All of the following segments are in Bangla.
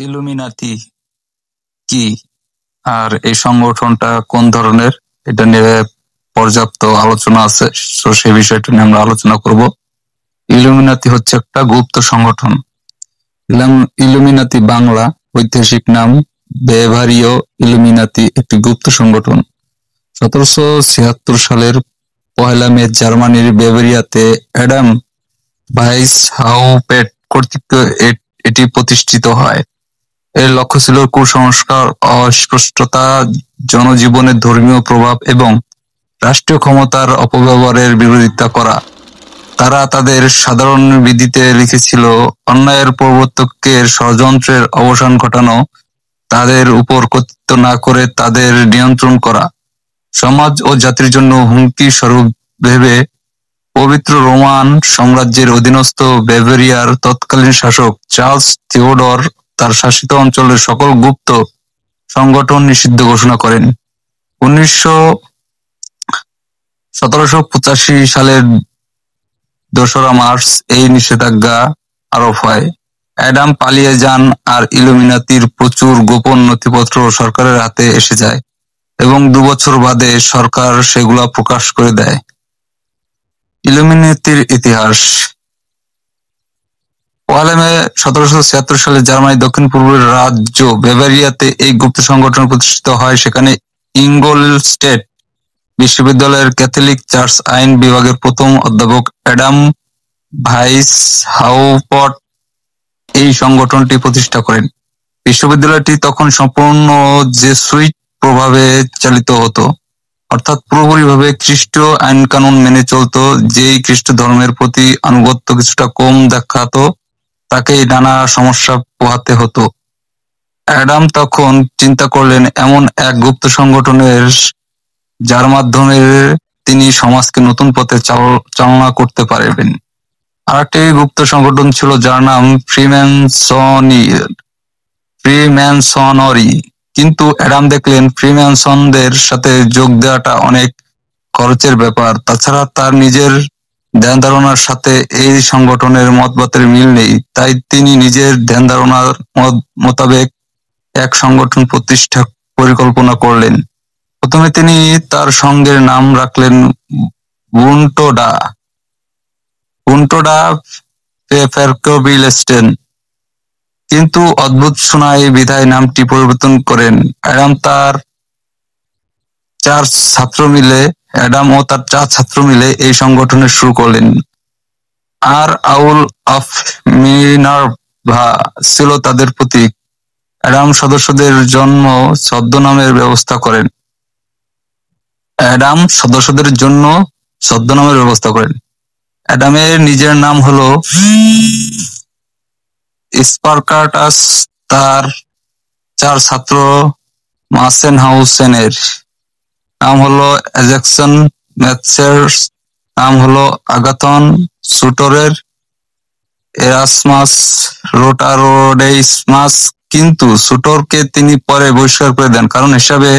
ইলুমিনাতি কি আর এই সংগঠনটা কোন ধরনের, এটা নিয়ে পর্যাপ্ত আলোচনা আছে। তো সেই বিষয়টা নিয়ে আমরা আলোচনা করব। ইলুমিনাতি হচ্ছে একটা গুপ্ত সংগঠন। ইলুমিনাতি বাংলা ঐতিহাসিক নাম বেভারীয় ইলুমিনাতি একটি গুপ্ত সংগঠন। 1776 সালের 1 মে জার্মানির বেভারিয়াতে অ্যাডাম ভাইসহাউপেট কর্তৃক এটি প্রতিষ্ঠিত হয়। এর লক্ষ্য ছিল কুসংস্কার, অস্পষ্টতা, জনজীবনের ধর্মীয় প্রভাব এবং রাষ্ট্রীয় ক্ষমতার অপব্যবহারের বিরোধিতা করা। তারা তাদের সাধারণ বিধিতে লিখেছিল, অন্যায়ের প্রবর্তকের ষড়যন্ত্রের অবসান ঘটানো, তাদের উপর কর্তৃত্ব না করে তাদের নিয়ন্ত্রণ করা, সমাজ ও জাতির জন্য হুমকি স্বরূপ ভেবে পবিত্র রোমান সাম্রাজ্যের অধীনস্থ বেভারিয়ার তৎকালীন শাসক চার্লস থিওডর তার শাসিত অঞ্চলের সকল গুপ্ত সংগঠন নিষিদ্ধ ঘোষণা করেন। 1785 সালের 2রা মার্চ এই নিষেধাজ্ঞা আরোপ হয়। অ্যাডাম পালিয়ে যান আর ইলুমিনাতির প্রচুর গোপন নথিপত্র সরকারের হাতে এসে যায় এবং 2 বছর বাদে সরকার সেগুলা প্রকাশ করে দেয়। ইলুমিনাতির ইতিহাস। 1 মে 1776 সালে জার্মানির দক্ষিণ-পূর্বের রাজ্য বেভারিয়াতে এই গুপ্ত সংগঠন প্রতিষ্ঠিত হয়। সেখানে ইঙ্গলস্টেড বিশ্ববিদ্যালয়ের ক্যাথলিক চার্চ আইন বিভাগের প্রথম অধ্যাপক অ্যাডাম ভাইসহাউপট এই সংগঠনটি প্রতিষ্ঠা করেন। বিশ্ববিদ্যালয়টি তখন সম্পূর্ণ জেসুইট প্রভাবে চালিত হতো, অর্থাৎ পুরোপুরিভাবে খ্রিস্টীয় আইন-কানুন মেনে চলত। যেই খ্রিস্ট ধর্মের প্রতি আনুগত্য কিছুটা কম দেখাতো তাকেই নানা সমস্যা পোহাতে হতো। অ্যাডাম তখন চিন্তা করলেন এমন এক গুপ্ত সংগঠনের যার মাধ্যমে তিনি সমাজকে নতুন পথে চালনা করতে পারবেন। আরেকটি গুপ্ত সংগঠন ছিল যার নাম ফ্রিম্যাসনরি। কিন্তু অ্যাডাম দেখলেন ফ্রিম্যাসনদের সাথে যোগ দেওয়াটা অনেক খরচের ব্যাপার। তাছাড়া তার নিজের ধ্যান ধারণার সাথে এই সংগঠনের মতবাদের মিল নেই। তাই তিনি নিজের ধ্যান ধারণার মোতাবেক এক সংগঠন প্রতিষ্ঠা পরিকল্পনা করলেন। প্রথমে তিনি তার সংঘের নাম রাখলেন বুন্টোডা ফেরকোবিলেস্টেন, কিন্তু অদ্ভুত শোনায় বিধায় নামটি পরিবর্তন করেন। অ্যাডাম ও তার 4 ছাত্র মিলে এই সংগঠনের শুরু করলেন। আর আউল অফ মিনার্ভা ছিল তাদের প্রতীক। অ্যাডাম সদস্যদের জন্য ছদ্মনামের ব্যবস্থা করেন। অ্যাডামের নিজের নাম হলো স্পার্কাটাস, তার 4 ছাত্র মাসেনহাউসেনের নাম হলো অ্যাজাকসন, ম্যাথসের নাম হলো আগাথন, সুটরের এরাসমাস, রোটারোডেইসমাস। কিন্তু সুটরকে তিনি পরে বহিষ্কার করে দেন, কারণ হিসাবে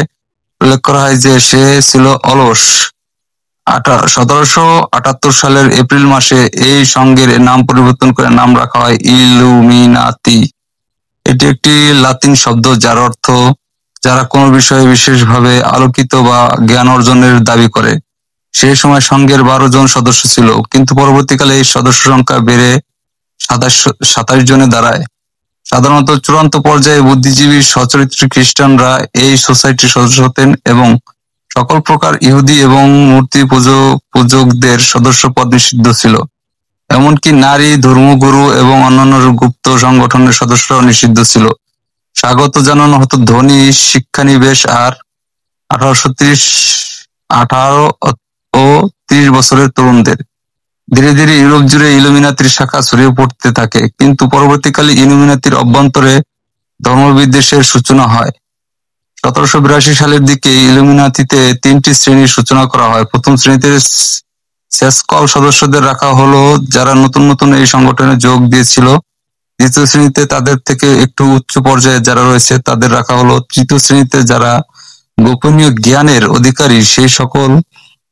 উল্লেখ করা হয় যে সে ছিল অলস। 1778 সালের এপ্রিল মাসে এই সংঘের নাম পরিবর্তন করে নাম রাখা হয় ইলুমিনাতি। এটি একটি লাতিন শব্দ যার অর্থ যারা কোনো বিষয়ে বিশেষভাবে আলোকিত বা জ্ঞান অর্জনের দাবি করে। সেই সময় সংঘের 12 জন সদস্য ছিল, কিন্তু পরবর্তীকালে এই সদস্য সংখ্যা বেড়ে 27 জনে দাঁড়ায়। সাধারণত চূড়ান্ত পর্যায়ে বুদ্ধিজীবী সচরিত্র খ্রিস্টানরা এই সোসাইটির সদস্য হতেন এবং সকল প্রকার ইহুদি এবং মূর্তি পূজকদের সদস্য পদ নিষিদ্ধ ছিল। এমনকি নারী, ধর্মগুরু এবং অন্যান্য গুপ্ত সংগঠনের সদস্যরাও নিষিদ্ধ ছিল। স্বাগত জানানো হতো ধনী, শিক্ষানিবেশ আর 18 ও 30 বছরের তরুণদের। ধীরে ধীরে ইউরোপ জুড়ে ইলুমিনাতির শাখা ছড়িয়ে পড়তে থাকে, কিন্তু পরবর্তীকালে ইলুমিনাতির অভ্যন্তরে ধর্মবিদ্বেষের সূচনা হয়। 1782 সালের দিকে ইলুমিনাতিতে 3টি শ্রেণীর সূচনা করা হয়। প্রথম শ্রেণীতে সেসকল সদস্যদের রাখা হলো যারা নতুন নতুন এই সংগঠনে যোগ দিয়েছিল। দ্বিতীয় শ্রেণীতে তাদের থেকে একটু উচ্চ পর্যায়ে যারা রয়েছে তাদের রাখা হলো। তৃতীয় শ্রেণীতে যারা গোপনীয় জ্ঞানের অধিকারী সেই সকল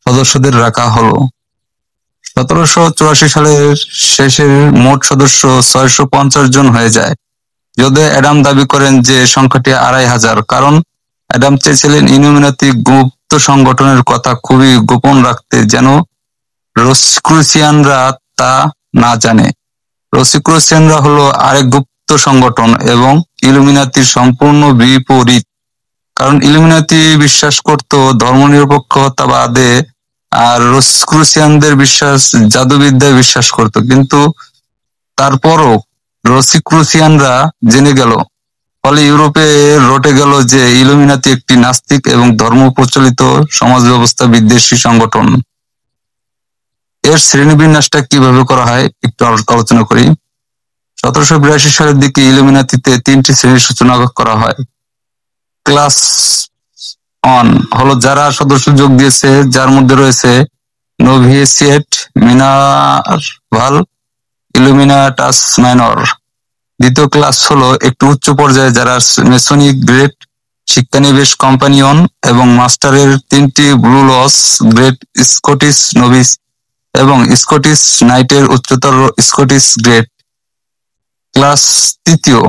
সদস্যদের রাখা হলো। 1784 সালের শেষে মোট সদস্য 650 জন হয়ে যায়, যদিও অ্যাডাম দাবি করেন যে সংখ্যাটি 2500, কারণ অ্যাডাম চেয়েছিলেন ইলুমিনাতি গুপ্ত সংগঠনের কথা খুবই গোপন রাখতে, যেন রোসিক্রুসিয়ানরা তা না জানে। রসিক্রুসিয়ানরা হলো আরেক গুপ্ত সংগঠন এবং ইলুমিনাতির সম্পূর্ণ বিপরীত, কারণ ইলুমিনাতি বিশ্বাস করত ধর্মনিরপেক্ষতাবাদে আর রসিক্রুসিয়ানদের বিশ্বাস জাদুবিদ্যায় বিশ্বাস করত। কিন্তু তারপরও রসিক্রুসিয়ানরা জেনে গেল, ফলে ইউরোপে রটে গেল যে ইলুমিনাতি একটি নাস্তিক এবং ধর্ম প্রচলিত সমাজ ব্যবস্থা বিদ্বেষী সংগঠন। এর শ্রেণীবিন্যাসটা কিভাবে করা হয় একটু আলোচনা করি। 1782 সালের দিকে ইলুমিনাতিতে 3টি শ্রেণীর সূচনা করা হয়। ক্লাস 1 হলো যারা সদস্য যোগ দিয়েছে, যার মধ্যে রয়েছে নোভিসিয়েট, মিনারভাল, ইলুমিনাটাস মাইনর। দ্বিতীয় ক্লাস হলো একটু উচ্চ পর্যায়ে, যারা মেসনিক গ্রেট শিক্ষানিবেশ কম্পানিয়ন এবং মাস্টারের 3টি ব্লু লস, গ্রেট স্কটিশ নোভিস এবং স্কটিশ নাইটের উচ্চতর স্কটিশ গ্রেট। ক্লাস তৃতীয়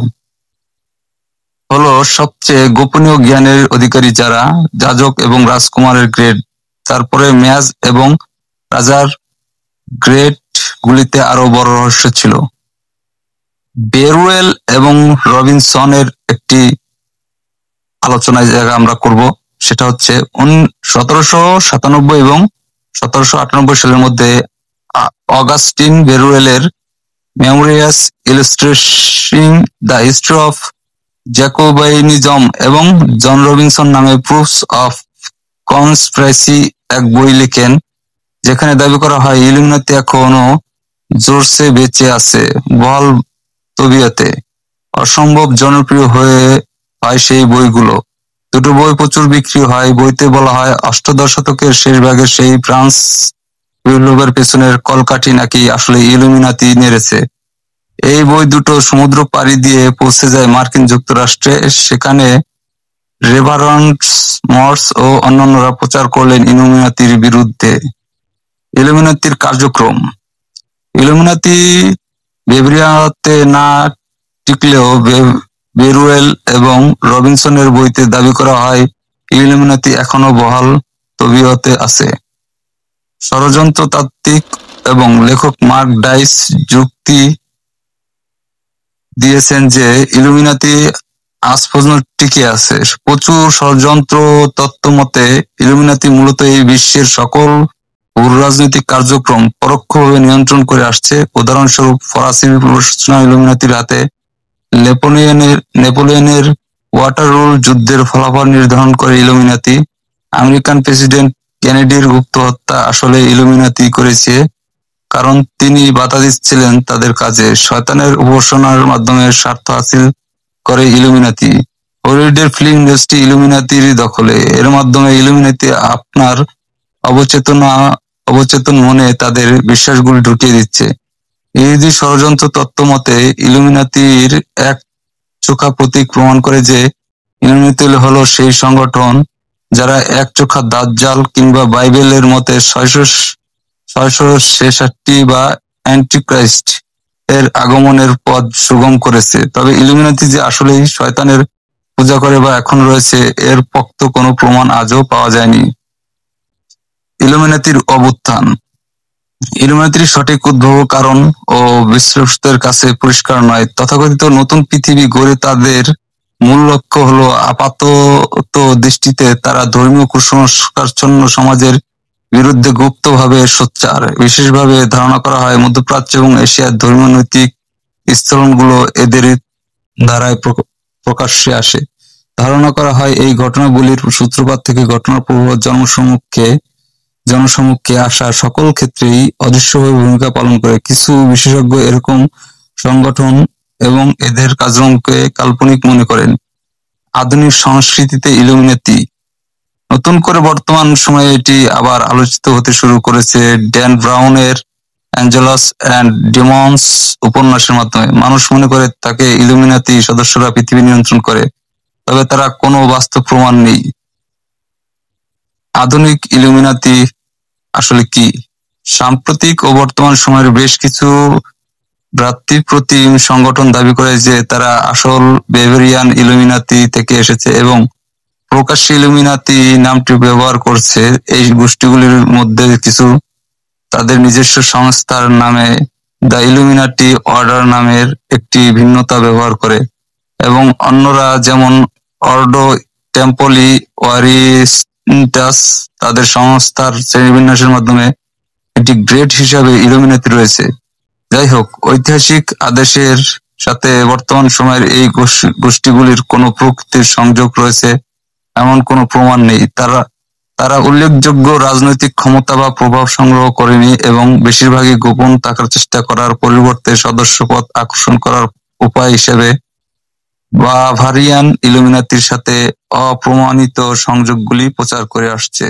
হলো সবচেয়ে গোপনীয় জ্ঞানের অধিকারী, যারা যাজক এবং রাজকুমারের গ্রেড। তারপরে ম্যাজ এবং রাজার গ্রেড গুলিতে আরো বড় রহস্য ছিল। বেরুয়েল এবং রবিনসনের একটি আলোচনায় জায়গা আমরা করব, সেটা হচ্ছে 1797 এবং 1798 সালের মধ্যে অগাস্টিন বেরুয়েলের মেমোরিয়াস ইলাস্ট্রেটিং দ্য হিস্ট্রি অফ জ্যাকোবাইনিজম এবং জন রবিনসন নামে প্রুফস অফ কনস্পিরেসি এক বই লেখেন, যেখানে দাবি করা হয় ইলুমিনাতি এখনো জোরসে বেঁচে আছে, বহাল তবিয়তে। অসম্ভব জনপ্রিয় হয় সেই বইগুলো। দুটো বই প্রচুর বিক্রি হয়। বইতে বলা হয় অষ্টাদশ শতকের শেষ ভাগে সেই ফ্রান্স বিপ্লবের পেছনের কলকাঠি নাকি আসলে ইলুমিনাতি নেড়েছে। এই বই দুটো সমুদ্র পাড়ি দিয়ে পৌঁছে যায় মার্কিন যুক্তরাষ্ট্রে। সেখানে রেভারেন্ড মর্স ও অন্যান্যরা প্রচার করলেন ইলুমিনাতির বিরুদ্ধে। ইলুমিনাতির কার্যক্রম। ইলুমিনাতি বেভরিয়াতে না টিকলেও বেরুয়েল এবং রবিনসনের বইতে দাবি করা হয় ইলুমিনাতি এখনো বহাল তবিয়তে আছে। ষড়যন্ত্রতাত্ত্বিক এবং লেখক মার্ক ডাইস যুক্তি দিয়েছেন যে ইলুমিনাতি আজ পর্যন্ত টিকে আছে। প্রচুর ষড়যন্ত্র তত্ত্ব মতে ইলুমিনাতি মূলত এই বিশ্বের সকল রাজনৈতিক কার্যক্রম পরোক্ষভাবে নিয়ন্ত্রণ করে আসছে। উদাহরণস্বরূপ ফরাসি বিপ্লবের সূচনা ইলুমিনাতির হাতে, নেপোলিয়নের ওয়াটারলু যুদ্ধের ফলাফল নির্ধারণ করে ইলুমিনাতি, আমেরিকান প্রেসিডেন্ট কেনেডির গুপ্ত হত্যা আসলে ইলুমিনাতি করেছে, কারণ তিনি বাধা দিচ্ছিলেন তাদের কাজে। শয়তানের উপাসনার মাধ্যমে স্বার্থ হাসিল করে ইলুমিনাতি। হলিউডের ফিল্ম ইন্ডাস্ট্রি ইলুমিনাতির দখলে। এর মাধ্যমে ইলুমিনাতি আপনার অবচেতন মনে তাদের বিশ্বাসগুলি ঢুকিয়ে দিচ্ছে। ইহুদি ষড়যন্ত্র তত্ত্ব মতে ইলুমিনাতির এক চোখা প্রতীক প্রমাণ করে যে ইলুমিনাতি হলো সেই সংগঠন যারা এক চোখা দাজ্জাল কিংবা বাইবেলের মতে 666 বা অ্যান্টিক্রাইস্ট এর আগমনের পথ সুগম করেছে। তবে ইলুমিনাতি যে আসলেই শয়তানের পূজা করে বা এখন রয়েছে, এর পোক্ত কোনো প্রমাণ আজও পাওয়া যায়নি। ইলুমিনাতির অবস্থান। ইলুমিনাতির সঠিক উদ্ভব কারণ ও বিশ্লেষকদের কাছে পরিষ্কার নয়। তথাকথিত নতুন পৃথিবী গড়ে তাদের মূল লক্ষ্য হলো আপাতত দৃষ্টিতে তারা ধর্মীয় কুসংস্কারচ্ছন্ন সমাজের বিরুদ্ধে গুপ্তভাবে সোচ্চার। বিশেষভাবে ধারণা করা হয় মধ্যপ্রাচ্য এবং এশিয়ার ধর্মীয় নৈতিক স্থলনগুলো এদের দ্বারাই প্রকাশ্যে আসে। ধারণা করা হয় এই ঘটনাগুলির সূত্রপাত থেকে ঘটনার পূর্ব জনসমক্ষে আসা সকল ক্ষেত্রেই অদৃশ্যভাবে ভূমিকা পালন করে। কিছু বিশেষজ্ঞ এরকম সংগঠন এবং এদের কার্যক্রমকে কাল্পনিক মনে করেন। আধুনিক সংস্কৃতিতে ইলুমিনাতি। নতুন করে বর্তমান সময়ে এটি আবার আলোচিত হতে শুরু করেছে ড্যান ব্রাউনের অ্যাঞ্জেলস অ্যান্ড ডেমনস উপন্যাসের মাধ্যমে। মানুষ মনে করে তাকে ইলুমিনাতি সদস্যরা পৃথিবী নিয়ন্ত্রণ করে, তবে তারা কোনো বাস্তব প্রমাণ নেই। আধুনিক ইলুমিনাতি আসলে কি? সাম্প্রতিক ও বর্তমান সময়ের বেশ কিছু ভ্রাতৃপ্রতিম সংগঠন দাবি করে যে তারা আসল বেভেরিয়ান ইলুমিনাতি থেকে এসেছে এবং প্রকাশ্যে ইলুমিনাতি নামটি ব্যবহার করছে। এই গোষ্ঠীগুলির মধ্যে কিছু তাদের নিজস্ব সংস্থার নামে দ্য ইলুমিনাটি অর্ডার নামের একটি ভিন্নতা ব্যবহার করে এবং অন্যরা যেমন অর্ডো টেম্পলি ওয়ারিস্টাস তাদের সংস্থার শ্রেণীবিন্যাসের মাধ্যমে একটি গ্রেড হিসাবে ইলুমিনাতি রয়েছে। যাই হোক, ঐতিহাসিক আদেশের সাথে বর্তমান সময়ের এই গোষ্ঠীগুলির কোনো প্রকৃতির সংযোগ রয়েছে এমন কোনো প্রমাণ নেই। তারা উল্লেখযোগ্য রাজনৈতিক ক্ষমতা বা প্রভাব সংগ্রহ করেনি এবং বেশিরভাগই গোপন থাকার চেষ্টা করার পরিবর্তে সদস্যপদ আকর্ষণ করার উপায় হিসেবে বাভারিয়ান ইলুমিনাতির সাথে অপ্রমাণিত সংযোগগুলি প্রচার করে আসছে।